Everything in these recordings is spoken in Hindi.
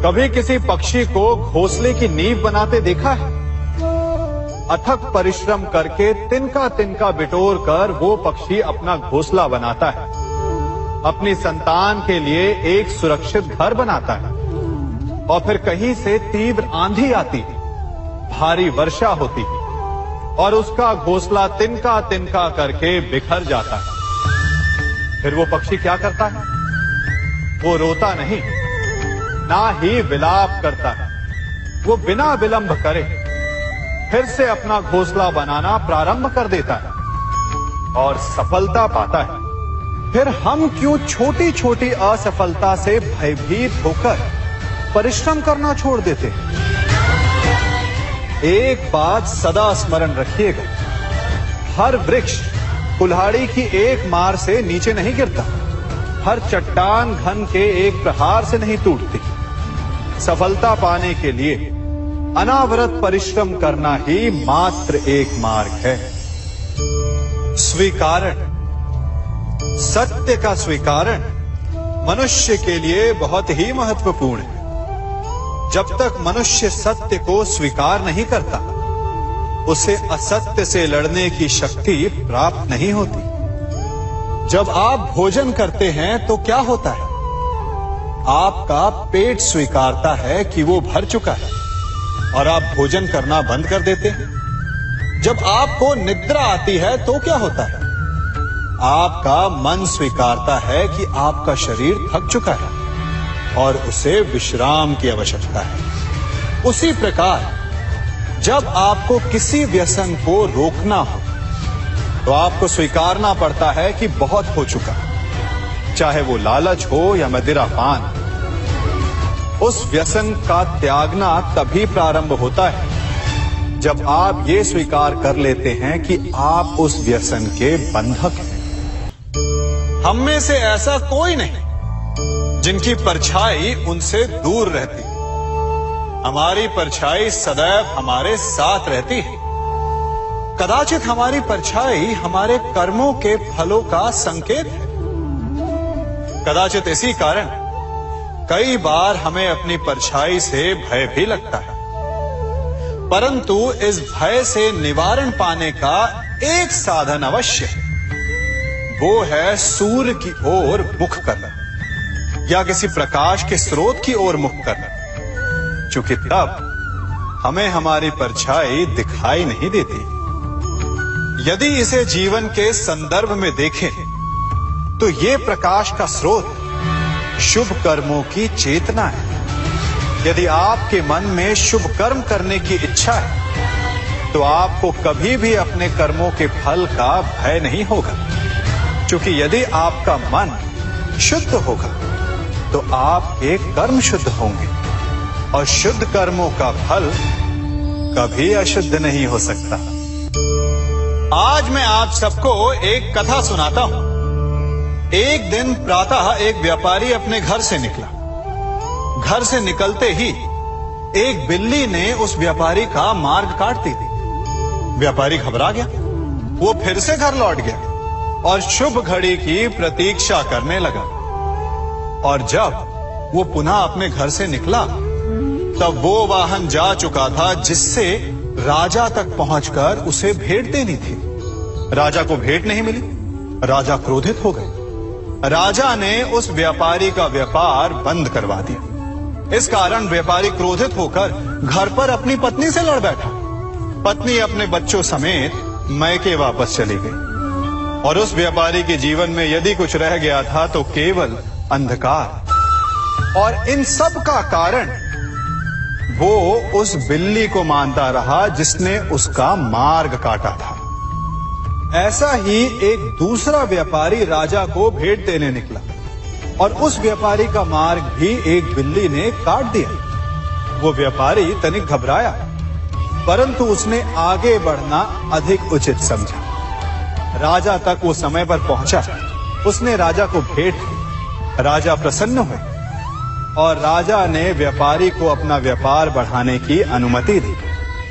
कभी किसी पक्षी को घोंसले की नींव बनाते देखा है? अथक परिश्रम करके तिनका तिनका बिटोर कर वो पक्षी अपना घोंसला बनाता है, अपनी संतान के लिए एक सुरक्षित घर बनाता है। और फिर कहीं से तीव्र आंधी आती है, भारी वर्षा होती है और उसका घोंसला तिनका तिनका करके बिखर जाता है। फिर वो पक्षी क्या करता है? वो रोता नहीं, ना ही विलाप करता है। वो बिना विलंब करे फिर से अपना घोंसला बनाना प्रारंभ कर देता है और सफलता पाता है। फिर हम क्यों छोटी छोटी असफलता से भयभीत होकर परिश्रम करना छोड़ देते हैं? एक बात सदा स्मरण रखिएगा, हर वृक्ष कुल्हाड़ी की एक मार से नीचे नहीं गिरता, हर चट्टान घन के एक प्रहार से नहीं टूटती। सफलता पाने के लिए अनावरत परिश्रम करना ही मात्र एक मार्ग है। स्वीकारण, सत्य का स्वीकारण मनुष्य के लिए बहुत ही महत्वपूर्ण है। जब तक मनुष्य सत्य को स्वीकार नहीं करता, उसे असत्य से लड़ने की शक्ति प्राप्त नहीं होती। जब आप भोजन करते हैं तो क्या होता है? आपका पेट स्वीकारता है कि वो भर चुका है और आप भोजन करना बंद कर देते हैं। जब आपको निद्रा आती है तो क्या होता है? आपका मन स्वीकारता है कि आपका शरीर थक चुका है और उसे विश्राम की आवश्यकता है। उसी प्रकार जब आपको किसी व्यसन को रोकना हो तो आपको स्वीकारना पड़ता है कि बहुत हो चुका, चाहे वो लालच हो या मदिरापान। उस व्यसन का त्यागना तभी प्रारंभ होता है जब आप ये स्वीकार कर लेते हैं कि आप उस व्यसन के बंधक हैं। हम में से ऐसा कोई नहीं जिनकी परछाई उनसे दूर रहती। हमारी परछाई सदैव हमारे साथ रहती है। कदाचित हमारी परछाई हमारे कर्मों के फलों का संकेत है। कदाचित इसी कारण कई बार हमें अपनी परछाई से भय भी लगता है, परंतु इस भय से निवारण पाने का एक साधन अवश्य है। वो है सूर्य की ओर मुख करना या किसी प्रकाश के स्रोत की ओर मुख करना, क्योंकि तब हमें हमारी परछाई दिखाई नहीं देती। यदि इसे जीवन के संदर्भ में देखें तो ये प्रकाश का स्रोत शुभ कर्मों की चेतना है। यदि आपके मन में शुभ कर्म करने की इच्छा है तो आपको कभी भी अपने कर्मों के फल का भय नहीं होगा, क्योंकि यदि आपका मन शुद्ध होगा तो आपके कर्म शुद्ध होंगे और शुद्ध कर्मों का फल कभी अशुद्ध नहीं हो सकता। आज मैं आप सबको एक कथा सुनाता हूं। एक दिन प्रातः एक व्यापारी अपने घर से निकला। घर से निकलते ही एक बिल्ली ने उस व्यापारी का मार्ग काट दी। व्यापारी घबरा गया। वो फिर से घर लौट गया और शुभ घड़ी की प्रतीक्षा करने लगा। और जब वो पुनः अपने घर से निकला तब वो वाहन जा चुका था जिससे राजा तक पहुंचकर उसे भेंट देनी थी। राजा को भेंट नहीं मिली। राजा क्रोधित हो गए। राजा ने उस व्यापारी का व्यापार बंद करवा दिया। इस कारण व्यापारी क्रोधित होकर घर पर अपनी पत्नी से लड़ बैठा। पत्नी अपने बच्चों समेत मैके वापस चली गई और उस व्यापारी के जीवन में यदि कुछ रह गया था तो केवल अंधकार। और इन सब का कारण वो उस बिल्ली को मानता रहा जिसने उसका मार्ग काटा था। ऐसा ही एक दूसरा व्यापारी राजा को भेंट देने निकला और उस व्यापारी का मार्ग भी एक बिल्ली ने काट दिया। वो व्यापारी तनिक घबराया, परंतु उसने आगे बढ़ना अधिक उचित समझा। राजा तक वो समय पर पहुंचा। उसने राजा को भेंट दी। राजा प्रसन्न हुए और राजा ने व्यापारी को अपना व्यापार बढ़ाने की अनुमति दी,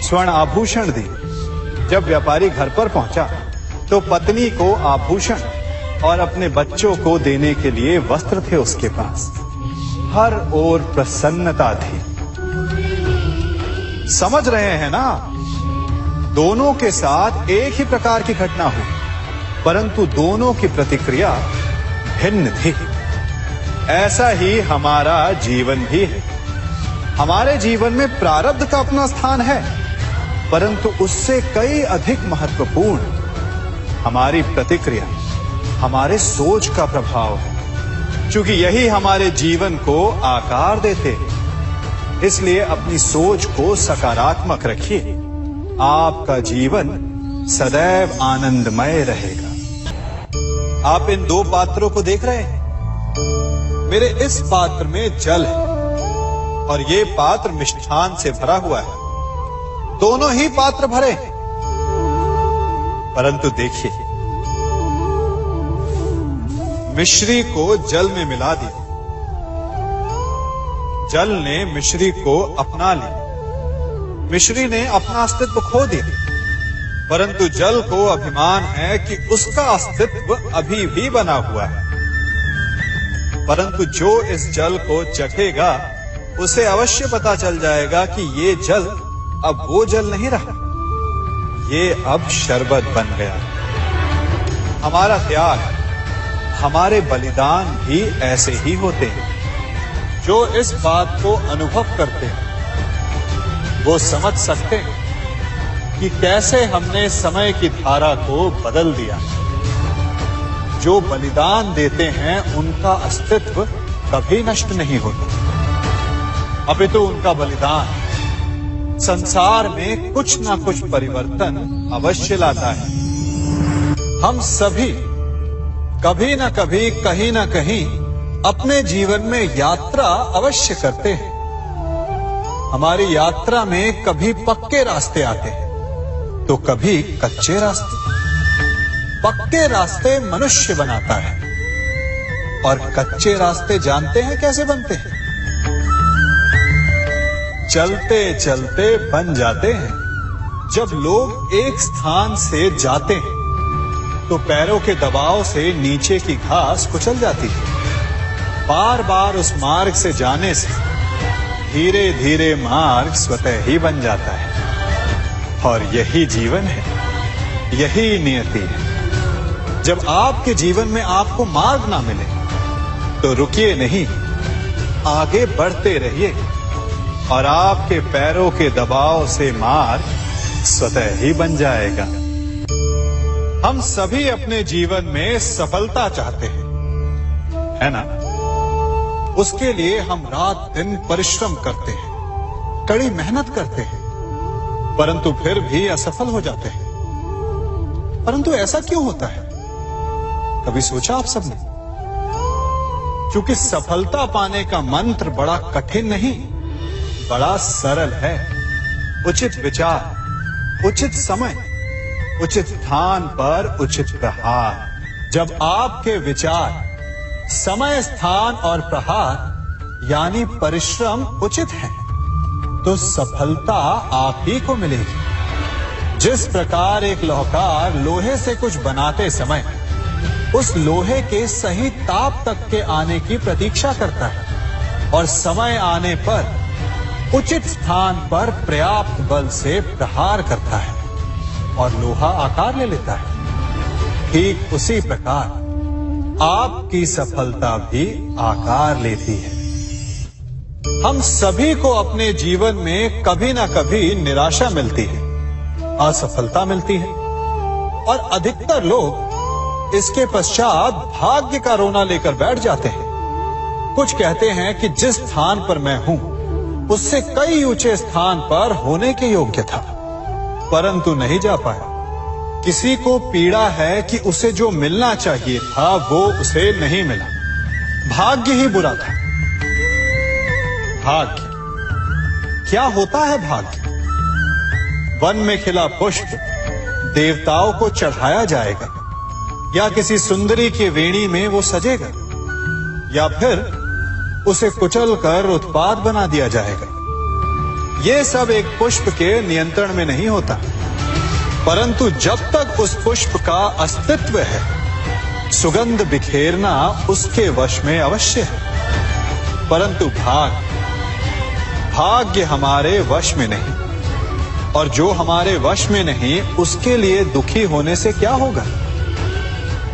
स्वर्ण आभूषण दी। जब व्यापारी घर पर पहुंचा तो पत्नी को आभूषण और अपने बच्चों को देने के लिए वस्त्र थे उसके पास। हर ओर प्रसन्नता थी। समझ रहे हैं ना, दोनों के साथ एक ही प्रकार की घटना हुई, परंतु दोनों की प्रतिक्रिया भिन्न थी। ऐसा ही हमारा जीवन भी है। हमारे जीवन में प्रारब्ध का अपना स्थान है, परंतु उससे कई अधिक महत्वपूर्ण हमारी प्रतिक्रिया, हमारे सोच का प्रभाव है। क्योंकि यही हमारे जीवन को आकार देते हैं। इसलिए अपनी सोच को सकारात्मक रखिए, आपका जीवन सदैव आनंदमय रहेगा। आप इन दो पात्रों को देख रहे हैं। मेरे इस पात्र में जल है और ये पात्र मिष्ठान से भरा हुआ है। दोनों ही पात्र भरे हैं, परंतु देखिए, मिश्री को जल में मिला दिया, जल ने मिश्री को अपना लिया, मिश्री ने अपना अस्तित्व खो दिया। परंतु जल को अभिमान है कि उसका अस्तित्व अभी भी बना हुआ है। परंतु जो इस जल को चखेगा उसे अवश्य पता चल जाएगा कि ये जल अब वो जल नहीं रहा, ये अब शरबत बन गया। हमारा त्याग, हमारे बलिदान भी ऐसे ही होते हैं। जो इस बात को अनुभव करते हैं वो समझ सकते हैं कि कैसे हमने समय की धारा को बदल दिया। जो बलिदान देते हैं उनका अस्तित्व कभी नष्ट नहीं होता, अपितु उनका बलिदान संसार में कुछ ना कुछ परिवर्तन अवश्य लाता है। हम सभी कभी न कभी, कहीं न कहीं अपने जीवन में यात्रा अवश्य करते हैं। हमारी यात्रा में कभी पक्के रास्ते आते हैं तो कभी कच्चे रास्ते। पक्के रास्ते मनुष्य बनाता है और कच्चे रास्ते जानते हैं कैसे बनते हैं? चलते चलते बन जाते हैं। जब लोग एक स्थान से जाते हैं तो पैरों के दबाव से नीचे की घास कुचल जाती है। बार बार उस मार्ग से जाने से धीरे धीरे मार्ग स्वतः ही बन जाता है। और यही जीवन है, यही नियति है। जब आपके जीवन में आपको मार्ग ना मिले तो रुकिए नहीं, आगे बढ़ते रहिए और आपके पैरों के दबाव से मार्ग स्वतः ही बन जाएगा। हम सभी अपने जीवन में सफलता चाहते हैं, है ना? उसके लिए हम रात दिन परिश्रम करते हैं, कड़ी मेहनत करते हैं, परंतु फिर भी असफल हो जाते हैं। परंतु ऐसा क्यों होता है? कभी सोचा आप सबने? क्योंकि सफलता पाने का मंत्र बड़ा कठिन नहीं, बड़ा सरल है। उचित विचार, उचित समय, उचित स्थान पर उचित प्रहार। जब आपके विचार, समय, स्थान और प्रहार यानी परिश्रम उचित है तो सफलता आप ही को मिलेगी। जिस प्रकार एक लोहार लोहे से कुछ बनाते समय उस लोहे के सही ताप तक के आने की प्रतीक्षा करता है और समय आने पर उचित स्थान पर पर्याप्त बल से प्रहार करता है और लोहा आकार ले लेता है, ठीक उसी प्रकार आपकी सफलता भी आकार लेती है। हम सभी को अपने जीवन में कभी ना कभी निराशा मिलती है, असफलता मिलती है और अधिकतर लोग इसके पश्चात भाग्य का रोना लेकर बैठ जाते हैं। कुछ कहते हैं कि जिस स्थान पर मैं हूं उससे कई ऊंचे स्थान पर होने के योग्य था, परंतु नहीं जा पाया। किसी को पीड़ा है कि उसे जो मिलना चाहिए था वो उसे नहीं मिला, भाग्य ही बुरा था। भाग्य क्या होता है? भाग्य वन में खिला पुष्प देवताओं को चढ़ाया जाएगा, या किसी सुंदरी की वेणी में वो सजेगा, या फिर उसे कुचलकर उत्पाद बना दिया जाएगा। ये सब एक पुष्प के नियंत्रण में नहीं होता, परंतु जब तक उस पुष्प का अस्तित्व है सुगंध बिखेरना उसके वश में अवश्य है। परंतु भाग्य हमारे वश में नहीं, और जो हमारे वश में नहीं उसके लिए दुखी होने से क्या होगा।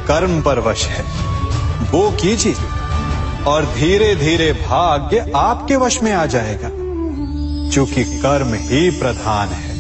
कर्म पर वश है, वो कीजिए और धीरे धीरे भाग्य आपके वश में आ जाएगा, क्योंकि कर्म ही प्रधान है।